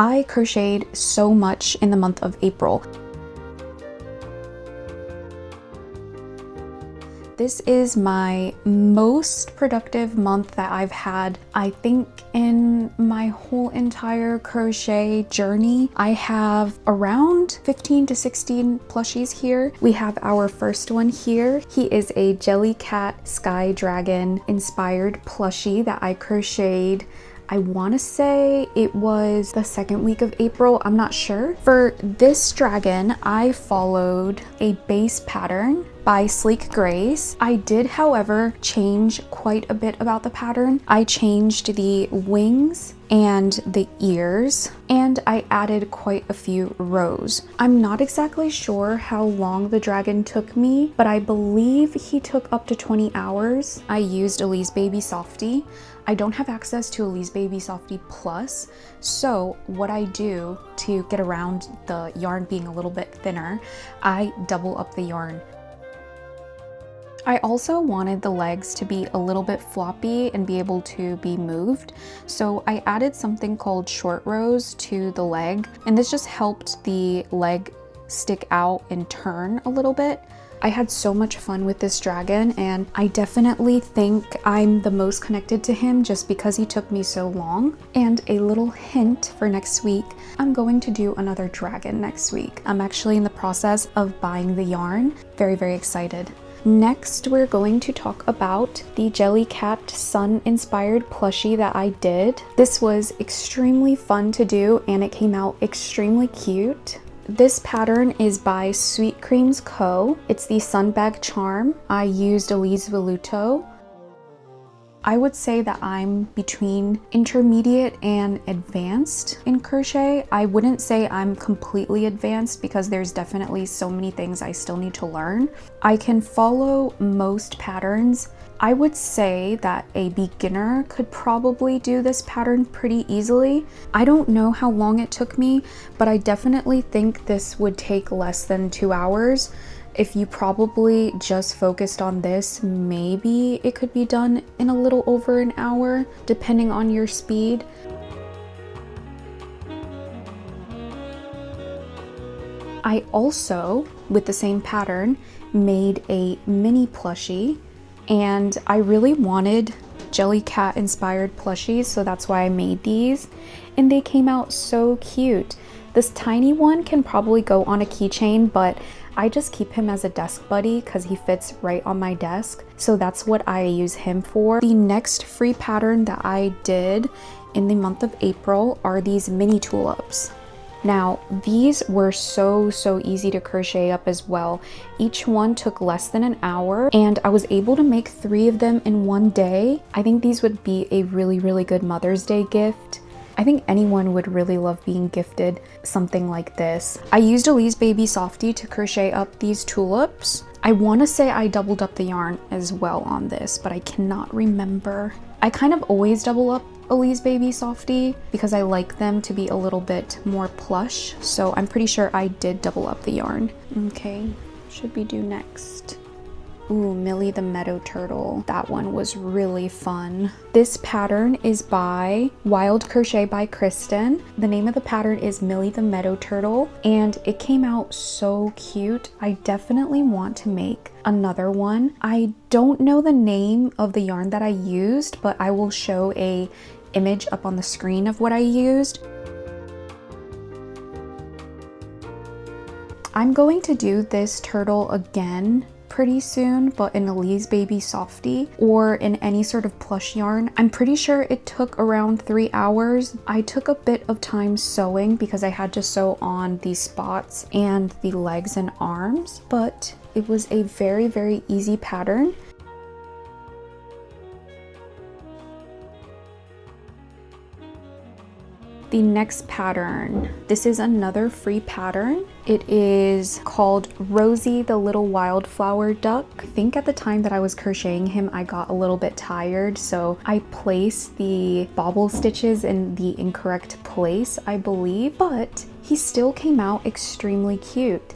I crocheted so much in the month of April. This is my most productive month that I've had, I think, in my whole entire crochet journey. I have around 15 to 16 plushies here. We have our first one here. He is a Jellycat Sky Dragon inspired plushie that I crocheted. I want to say it was the second week of April, I'm not sure. For this dragon, I followed a base pattern by SleekGrace. I did, however, change quite a bit about the pattern. I changed the wings and the ears, and I added quite a few rows. I'm not exactly sure how long the dragon took me, but I believe he took up to 20 hours. I used Elise Baby Softy. I don't have access to Elise Baby Softy Plus, so what I do to get around the yarn being a little bit thinner, I double up the yarn. I also wanted the legs to be a little bit floppy and be able to be moved, so I added something called short rows to the leg, and this just helped the leg stick out and turn a little bit. I had so much fun with this dragon, and I definitely think I'm the most connected to him just because he took me so long. And a little hint for next week, I'm going to do another dragon next week. I'm actually in the process of buying the yarn. Very, very excited. Next, we're going to talk about the Jellycat sun inspired plushie that I did. This was extremely fun to do, and it came out extremely cute. This pattern is by sweetcremesco. It's the Sunbag Charm. I used Elise Veluto. I would say that I'm between intermediate and advanced in crochet. I wouldn't say I'm completely advanced because there's definitely so many things I still need to learn. I can follow most patterns. I would say that a beginner could probably do this pattern pretty easily. I don't know how long it took me, but I definitely think this would take less than 2 hours. If you probably just focused on this, maybe it could be done in a little over an hour, depending on your speed. I also, with the same pattern, made a mini plushie, and I really wanted Jellycat inspired plushies, so that's why I made these, and they came out so cute. This tiny one can probably go on a keychain, but I just keep him as a desk buddy because he fits right on my desk, so that's what I use him for. The next free pattern that I did in the month of April are these mini tulips. Now, these were so easy to crochet up as well. Each one took less than an hour, and I was able to make 3 of them in one day. I think these would be a really good Mother's Day gift. I think anyone would really love being gifted something like this. I used Elise Baby Softy to crochet up these tulips. I want to say I doubled up the yarn as well on this, but I cannot remember. I kind of always double up Elise Baby Softy because I like them to be a little bit more plush, so I'm pretty sure I did double up the yarn. Okay, should we do next? Ooh, Millie the Meadow Turtle. That one was really fun. This pattern is by Wildcrochetbychristin. The name of the pattern is Millie the Meadow Turtle, and it came out so cute. I definitely want to make another one. I don't know the name of the yarn that I used, but I will show a image up on the screen of what I used. I'm going to do this turtle again pretty soon, but in Elise Baby Softy or in any sort of plush yarn. I'm pretty sure it took around 3 hours. I took a bit of time sewing because I had to sew on these spots and the legs and arms, but it was a very easy pattern. The next pattern, this is another free pattern. It is called Rosie the Little Wildflower Duck. I think at the time that I was crocheting him, I got a little bit tired, so I placed the bobble stitches in the incorrect place, I believe, but he still came out extremely cute.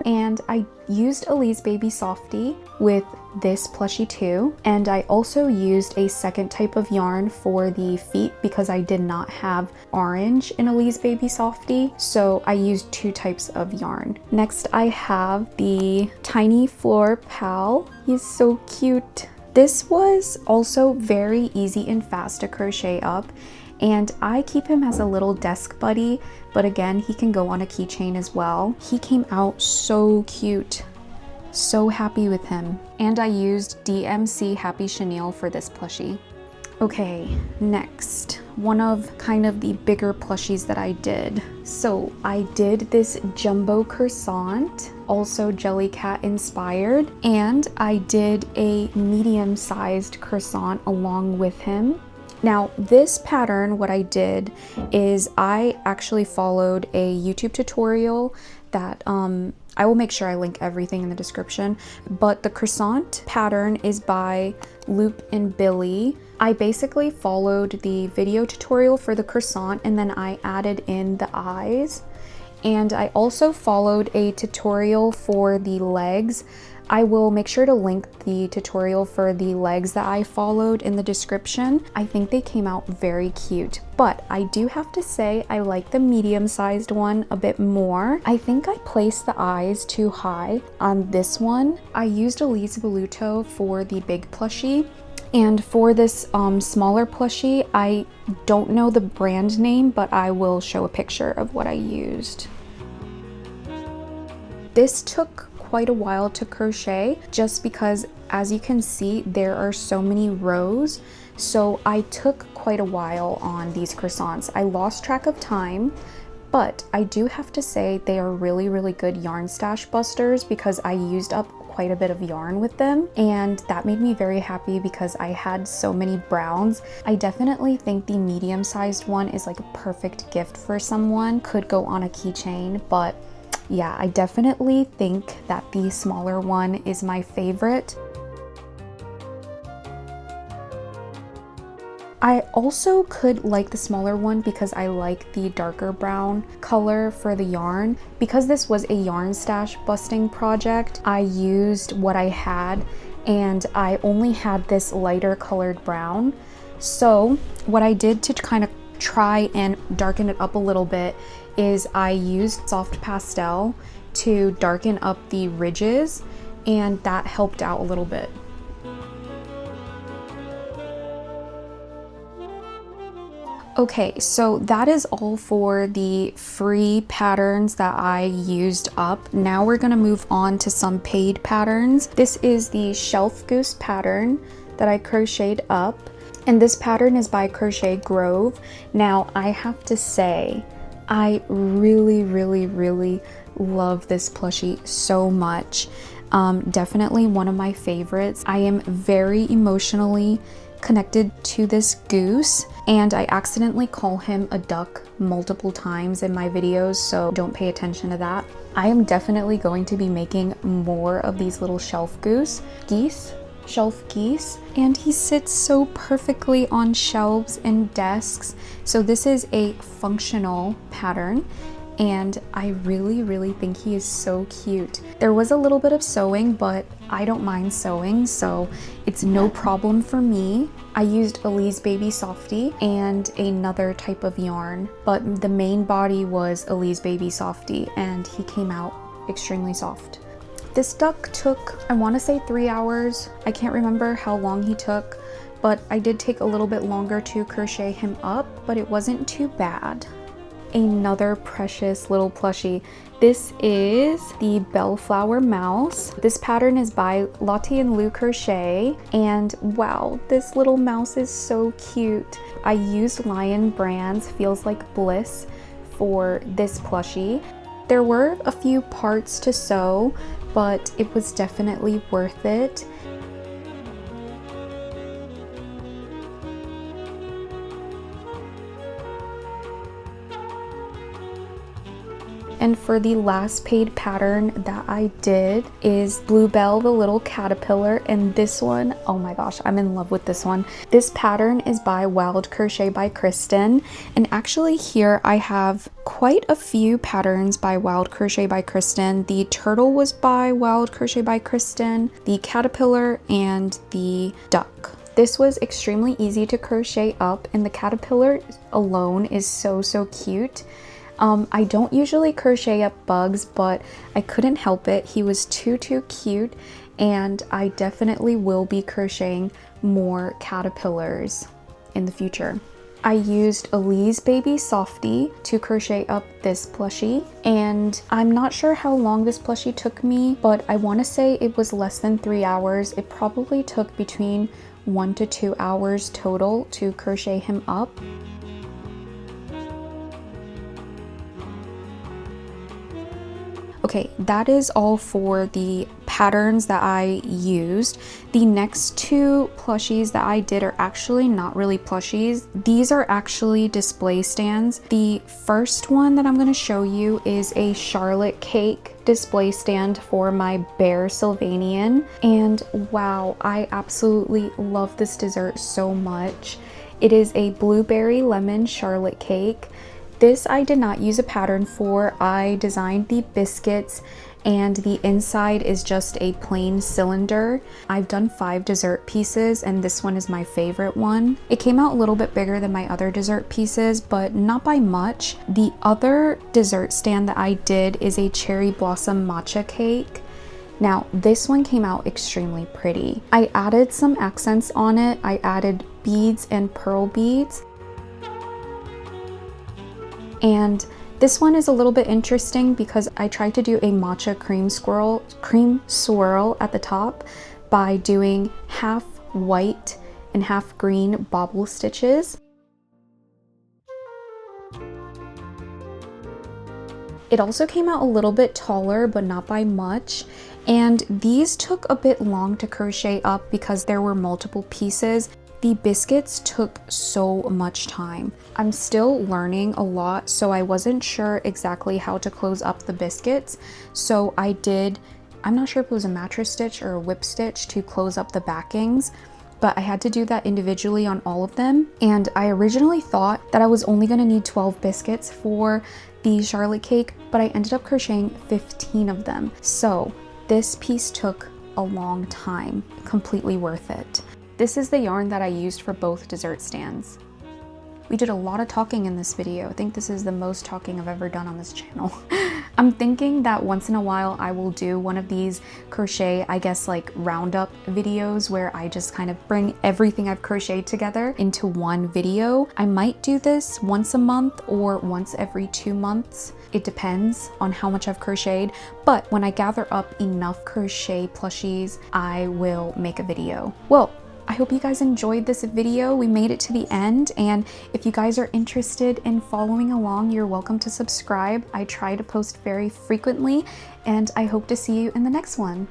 And I used Elise Baby Softie with this plushie too. And I also used a second type of yarn for the feet because I did not have orange in Elise Baby Softie. So I used two types of yarn. Next, I have the Tiny Flor Pal. He's so cute. This was also very easy and fast to crochet up. And I keep him as a little desk buddy, but again, he can go on a keychain as well. He came out so cute. So happy with him. And I used DMC Happy Chenille for this plushie. Okay, next, one of kind of the bigger plushies that I did. So I did this jumbo croissant, also Jellycat inspired, and I did a medium-sized croissant along with him. Now this pattern, what I did is I actually followed a YouTube tutorial that I will make sure I link everything in the description, but the croissant pattern is by Loop and Billie. I basically followed the video tutorial for the croissant and then I added in the eyes. And I also followed a tutorial for the legs. I will make sure to link the tutorial for the legs that I followed in the description. I think they came out very cute, but I do have to say I like the medium-sized one a bit more. I think I placed the eyes too high on this one. I used Elise Voluto for the big plushie. And for this smaller plushie, I don't know the brand name, but I will show a picture of what I used. This took quite a while to crochet just because, as you can see, there are so many rows. So I took quite a while on these croissants. I lost track of time, but I do have to say they are really, really good yarn stash busters because I used up quite a bit of yarn with them, and that made me very happy because I had so many browns. I definitely think the medium-sized one is like a perfect gift for someone. Could go on a keychain, but yeah, I definitely think that the smaller one is my favorite. I also could like the smaller one because I like the darker brown color for the yarn. Because this was a yarn stash busting project, I used what I had and I only had this lighter colored brown. So what I did to kind of try and darken it up a little bit is I used soft pastel to darken up the ridges, and that helped out a little bit. Okay, so that is all for the free patterns that I used up. Now we're gonna move on to some paid patterns. This is the Shelf Goose pattern that I crocheted up, and this pattern is by crochetgrove. Now I have to say, I really, really, really love this plushie so much. Definitely one of my favorites. I am very emotionally connected to this goose, and I accidentally call him a duck multiple times in my videos, so don't pay attention to that. I am definitely going to be making more of these little shelf geese, and he sits so perfectly on shelves and desks. So this is a functional pattern, and I really, really think he is so cute. There was a little bit of sewing, but I don't mind sewing, so it's no problem for me. I used Elise Baby Softie and another type of yarn, but the main body was Elise Baby Softie, and he came out extremely soft. This duck took, I want to say 3 hours. I can't remember how long he took, but I did take a little bit longer to crochet him up, but it wasn't too bad. Another precious little plushie. This is the Bellflower Mouse. This pattern is by lottieandloucrochet, and wow, this little mouse is so cute. I used Lion Brand's Feels Like Bliss for this plushie. There were a few parts to sew, but it was definitely worth it. And for the last paid pattern that I did is Bluebell the little caterpillar, and this one, oh my gosh, I'm in love with this one. This pattern is by Wildcrochetbychristin, and actually here I have quite a few patterns by Wildcrochetbychristin. The turtle was by Wildcrochetbychristin, the caterpillar, and the duck. This was extremely easy to crochet up, and the caterpillar alone is so cute. I don't usually crochet up bugs, but I couldn't help it. He was too cute, and I definitely will be crocheting more caterpillars in the future. I used Elise Baby Softy to crochet up this plushie, and I'm not sure how long this plushie took me, but I want to say it was less than 3 hours. It probably took between 1 to 2 hours total to crochet him up. Okay, that is all for the patterns that I used. The next two plushies that I did are actually not really plushies. These are actually display stands. The first one that I'm going to show you is a Charlotte cake display stand for my bear Sylvanian, and wow, I absolutely love this dessert so much. It is a blueberry lemon Charlotte cake. This I did not use a pattern for. I designed the biscuits, and the inside is just a plain cylinder. I've done 5 dessert pieces, and this one is my favorite one. It came out a little bit bigger than my other dessert pieces, but not by much. The other dessert stand that I did is a cherry blossom matcha cake. Now, this one came out extremely pretty. I added some accents on it. I added beads and pearl beads. And this one is a little bit interesting because I tried to do a matcha cream swirl at the top by doing half white and half green bobble stitches. It also came out a little bit taller, but not by much. And these took a bit long to crochet up because there were multiple pieces. The biscuits took so much time. I'm still learning a lot, so I wasn't sure exactly how to close up the biscuits. So I did, I'm not sure if it was a mattress stitch or a whip stitch to close up the backings, but I had to do that individually on all of them. And I originally thought that I was only gonna need 12 biscuits for the Charlotte cake, but I ended up crocheting 15 of them. So this piece took a long time, completely worth it. This is the yarn that I used for both dessert stands. We did a lot of talking in this video. I think this is the most talking I've ever done on this channel. I'm thinking that once in a while I will do one of these crochet, I guess like roundup videos where I just kind of bring everything I've crocheted together into one video. I might do this once a month or once every 2 months. It depends on how much I've crocheted, but when I gather up enough crochet plushies, I will make a video. Well, I hope you guys enjoyed this video. We made it to the end, and if you guys are interested in following along, you're welcome to subscribe. I try to post very frequently, and I hope to see you in the next one.